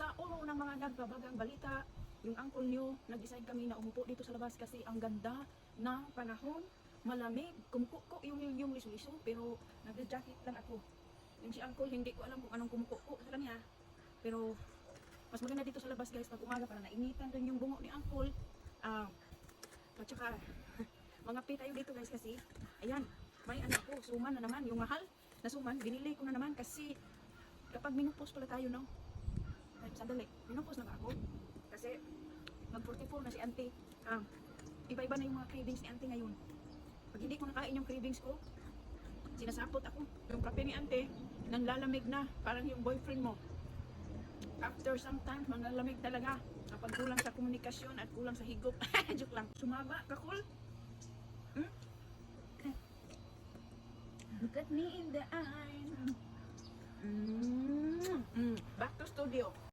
Sa ulo ng mga nagbabagang balita, yung uncle nyo, nag-decide kami na umupo dito sa labas kasi ang ganda ng panahon, malamig, kumukuko yung liso-liso, pero nag-jacket lang ako. Yung si uncle, hindi ko alam kung anong kumukuko sa kanya, pero mas maganda dito sa labas guys, pag umaga para nainitan rin yung bungo ni uncle. At saka, mga pi tayo dito guys kasi, ayan, may ano ako, suman na naman, yung mahal na suman, binili ko na naman kasi kapag minupos pala tayo, no? Ay, sandali, minupos na ba ako? Kasi, mag-44 na si auntie. Iba-iba na yung mga cravings ni auntie ngayon. Pag hindi ko nakain yung cravings ko, sinasapot ako. Yung kape ni auntie, nanlalamig na, parang yung boyfriend mo. After some time, manlalamig talaga. Kapag kulang sa komunikasyon at kulang sa higop. Joke lang. Sumaba, kakul. Hmm? Look at me in the eye. Back to studio.